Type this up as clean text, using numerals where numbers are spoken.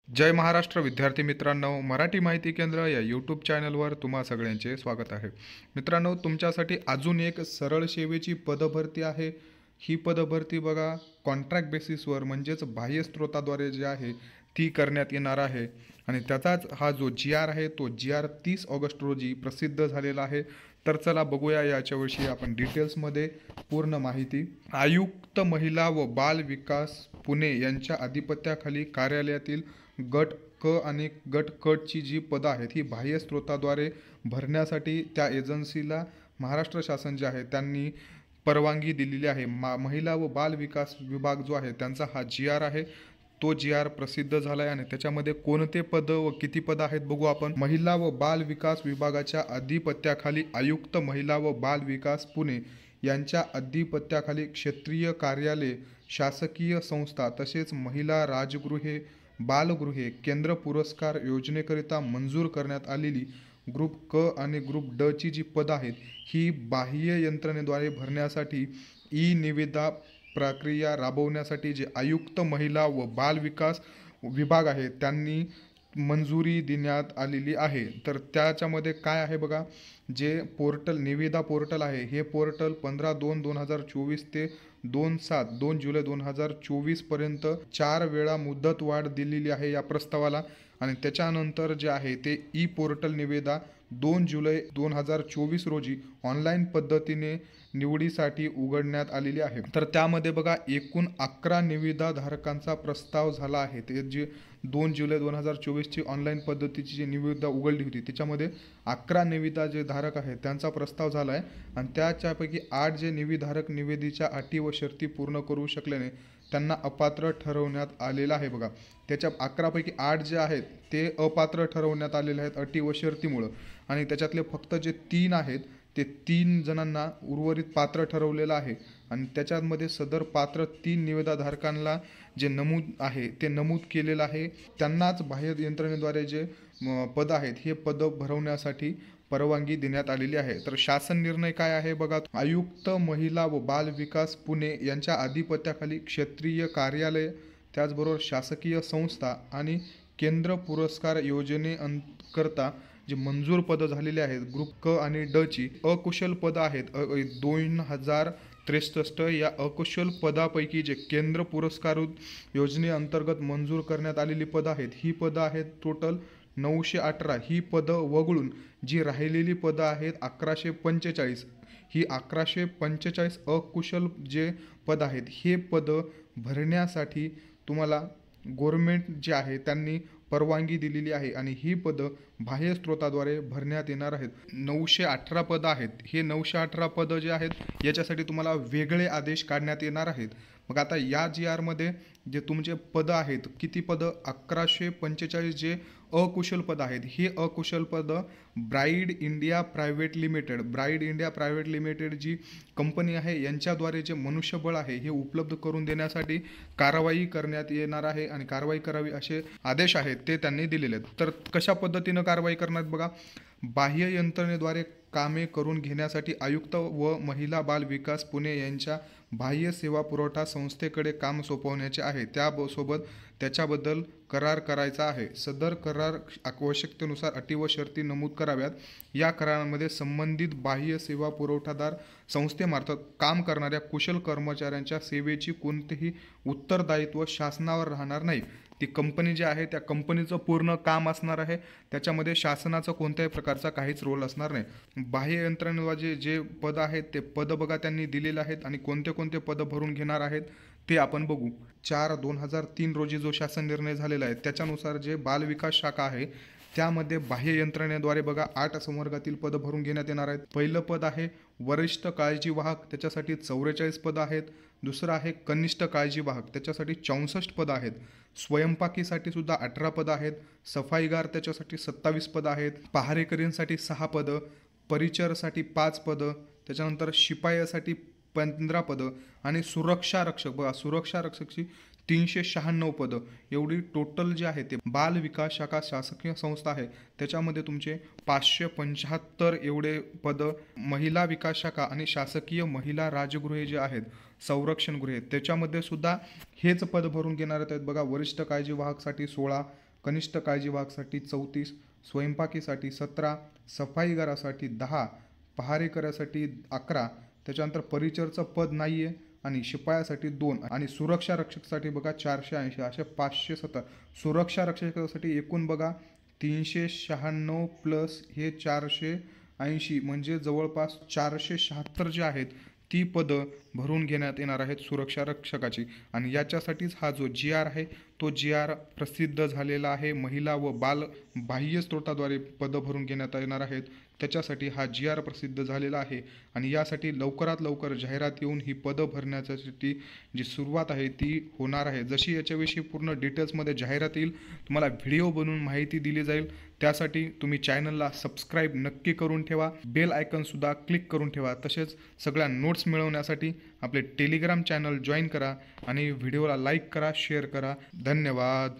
जय महाराष्ट्र विद्यार्थी मित्रांनो, मराठी माहिती केंद्र या यूट्यूब चॅनलवर तुम्हा सगळ्यांचे स्वागत आहे. मित्रांनो, तुमच्यासाठी अजून एक सरळ सेवेची पदभरती आहे. ही पदभरती बघा कॉन्ट्रॅक्ट बेसिसवर म्हणजेच बाह्य स्रोताद्वारे जे आहे ती करण्यात येणार आहे आणि त्याचाच हा जो GR आहे तो GR 30 ऑगस्ट रोजी प्रसिद्ध झालेला आहे. तर चला बघूया याच्याविषयी आपण डिटेल्समध्ये पूर्ण माहिती. आयुक्त महिला व बाल विकास पुणे यांच्या अधिपत्याखाली कार्यालयातील गट क आणि गट क ची जी पदं आहेत ही बाह्य स्रोताद्वारे भरण्यासाठी त्या एजन्सीला महाराष्ट्र शासन जे आहे त्यांनी परवानगी दिलेली आहे. महिला व बाल विकास विभाग जो आहे त्यांचा हा GR आहे. तो GR प्रसिद्ध झाला आहे आणि त्याच्यामध्ये कोणते पद व किती पद आहेत बघू आपण. महिला व बाल विकास विभागाच्या अधिपत्याखाली आयुक्त महिला व बाल विकास पुणे यांच्या अधिपत्याखाली क्षेत्रीय कार्यालय, शासकीय संस्था तसेच महिला राजगृहे, बालगृहे केंद्र पुरस्कार योजनेकरिता मंजूर करण्यात आलेली ग्रुप क आणि ग्रुप ड ची जी पदं आहेत ही बाह्य यंत्रणेद्वारे भरण्यासाठी निविदा प्रक्रिया राबवण्यासाठी जे आयुक्त महिला व बाल विकास विभाग आहे त्यांनी मंजुरी देण्यात आलेली आहे. तर त्याच्यामध्ये काय आहे बघा, जे पोर्टल निविदा पोर्टल आहे हे पोर्टल 15/2/2024 ते 2 जुलै 2024 पर्यंत 4 वेळा मुदतवाढ दिलेली आहे या प्रस्तावाला आणि त्याच्यानंतर जे आहे ते पोर्टल निविदा 2 जुलै 2024 रोजी ऑनलाईन पद्धतीने निवडीसाठी उघडण्यात आलेली आहे. तर त्यामध्ये बघा एकूण 11 निविदा धारकांचा प्रस्ताव झाला आहे. ते जे 2 जुलै 2024 ची ऑनलाईन पद्धतीची जी निविदा उघडली होती त्याच्यामध्ये 11 निविदा जे धारक आहेत त्यांचा प्रस्ताव झाला आहे आणि त्याच्यापैकी 8 जे निविधारक निविदेच्या अटी व शर्ती पूर्ण करू शकल्याने त्यांना अपात्र ठरवण्यात आलेलं आहे. बघा त्याच्या 11 पैकी 8 जे आहेत ते अपात्र ठरवण्यात आलेले आहेत अटी व शर्तीमुळं आणि त्याच्यातले फक्त जे 3 आहेत ते 3 जणांना उर्वरित पात्र ठरवलेलं आहे आणि त्याच्यामध्ये सदर पात्र 3 निविदाधारकांना जे नमूद आहे ते नमूद केलेलं आहे. त्यांनाच बाह्य यंत्रणेद्वारे जे पद आहेत हे पद भरवण्यासाठी परवानगी देण्यात आलेली आहे. तर शासन निर्णय काय आहे बघा, आयुक्त महिला व बाल विकास पुणे यांच्या अधिपत्याखाली क्षेत्रीय कार्यालय त्याचबरोबर शासकीय संस्था आणि केंद्र पुरस्कार योजनेकरता जे मंजूर पदं झालेले आहेत ग्रुप क आणि ड ची अकुशल पदं आहेत 2063 या अकुशल पदापैकी जे केंद्र पुरस्कार योजनेअंतर्गत मंजूर करण्यात आलेली पदं आहेत ही पदं आहेत टोटल 918. ही पदं वगळून जी राहिलेली पदं आहेत 1145. ही 1145 अकुशल जे पद आहेत हे पदं भरण्यासाठी तुम्हाला गव्हर्नमेंट जे आहे त्यांनी परवानगी दिलेली आहे आणि ही पदं बाह्य स्रोताद्वारे भरण्यात येणार आहेत. 918 पदं आहेत. हे 918 पदं जे आहेत याच्यासाठी तुम्हाला वेगळे आदेश काढण्यात येणार आहेत. मग आता या GR मध्ये जे तुमचे पदं आहेत किती पदं 1145 जे अकुशल पदं आहेत हे अकुशल पदं ब्राईड इंडिया प्रायव्हेट लिमिटेड जी कंपनी आहे यांच्याद्वारे जे मनुष्यबळ आहे हे उपलब्ध करून देण्यासाठी कारवाई करण्यात येणार आहे आणि कारवाई करावी असे आदेश आहेत ते त्यांनी दिलेले आहेत. तर कशा पद्धतीनं कारवाई करण्यात बघा, बाह्य यंत्रणेद्वारे कामे करून घेण्यासाठी आयुक्त व महिला बाल विकास पुणे यांच्या बाह्य सेवा पुरवठा संस्थेकडे काम सोपवण्याचे आहे. त्यासोबत त्याच्याबद्दल करार करायचा आहे. सदर करार आवश्यकतेनुसार अटी व शर्ती नमूद कराव्यात. या करारामध्ये संबंधित बाह्य सेवा पुरवठादार संस्थेमार्फत काम करणाऱ्या कुशल कर्मचाऱ्यांच्या सेवेची कोणतेही उत्तरदायित्व शासनावर राहणार नाही. ती कंपनी जी आहे त्या कंपनीचं पूर्ण काम असणार आहे. त्याच्यामध्ये शासनाचं कोणत्याही प्रकारचा काहीच रोल असणार नाही. बाह्य यंत्रणेद्वारे जे पदं आहेत ते पदं बघा त्यांनी दिलेले आहेत आणि कोणते कोणते पदं भरून घेणार आहेत ते आपण बघू. 4/2003 रोजी जो शासन निर्णय झालेला आहे त्याच्यानुसार जे बाल विकास शाखा आहे त्यामध्ये बाह्य यंत्रणेद्वारे बघा 8 संवर्गातील पदं भरून घेण्यात येणार आहेत. पहिलं पद आहे वरिष्ठ काळजी वाहक, त्याच्यासाठी 44 पदं आहेत. दुसरं आहे कनिष्ठ काळजी वाहक, त्याच्यासाठी 64 पदं आहेत. स्वयंपाकीसाठी सुद्धा 18 पदं आहेत. सफाईगार त्याच्यासाठी 27 पदं आहेत. पहारेकरींसाठी 6 पदं, परिचरसाठी 5 पदं, त्याच्यानंतर शिपायासाठी 15 पदं आणि सुरक्षा रक्षक बघा सुरक्षा रक्षकची 396 पदं. एवढी टोटल जे आहे ते बाल विकास शाखा शासकीय संस्था आहे त्याच्यामध्ये तुमचे 575 एवढे पदं. महिला विकास शाखा आणि शासकीय महिला राजगृहे जे आहेत संरक्षण गृहे त्याच्यामध्ये सुद्धा हेच पद भरून घेणार आहेत बघा. वरिष्ठ काळजी वाहकसाठी 16, कनिष्ठ काळजी विभागासाठी 34, स्वयंपाकीसाठी 17, सफाईगारासाठी 10, पहारेकऱ्यासाठी 11, त्याच्यानंतर परिचरचं पद नाही आहे आणि शिपायासाठी 2 आणि सुरक्षा रक्षकसाठी बघा 480, असे 570. सुरक्षा रक्षकासाठी एकूण बघा 396 प्लस हे 480 म्हणजे जवळपास 476 जे आहेत ती पदं भरून घेण्यात येणार आहेत सुरक्षा रक्षकाची. आणि याच्यासाठीच हा जो GR आहे तो GR प्रसिद्ध झालेला आहे. महिला व बाल बाह्य स्रोताद्वारे पदं भरून घेण्यात येणार आहेत, त्याच्यासाठी हा GR प्रसिद्ध झालेला आहे. आणि यासाठी लवकरात लवकर जाहिरात येऊन ही पदं भरण्यासाठी जी सुरुवात आहे ती होणार आहे. जशी याच्याविषयी पूर्ण डिटेल्समध्ये जाहिरात येईल तुम्हाला व्हिडिओ बनवून माहिती दिली जाईल. त्यासाठी तुम्ही चॅनलला सबस्क्राईब नक्की करून ठेवा, बेल आयकॉनसुद्धा क्लिक करून ठेवा. तसेच सगळ्या नोट्स मिळवण्यासाठी आपले टेलिग्राम चॅनल जॉईन करा आणि व्हिडिओला लाईक करा, शेअर करा. धन्यवाद.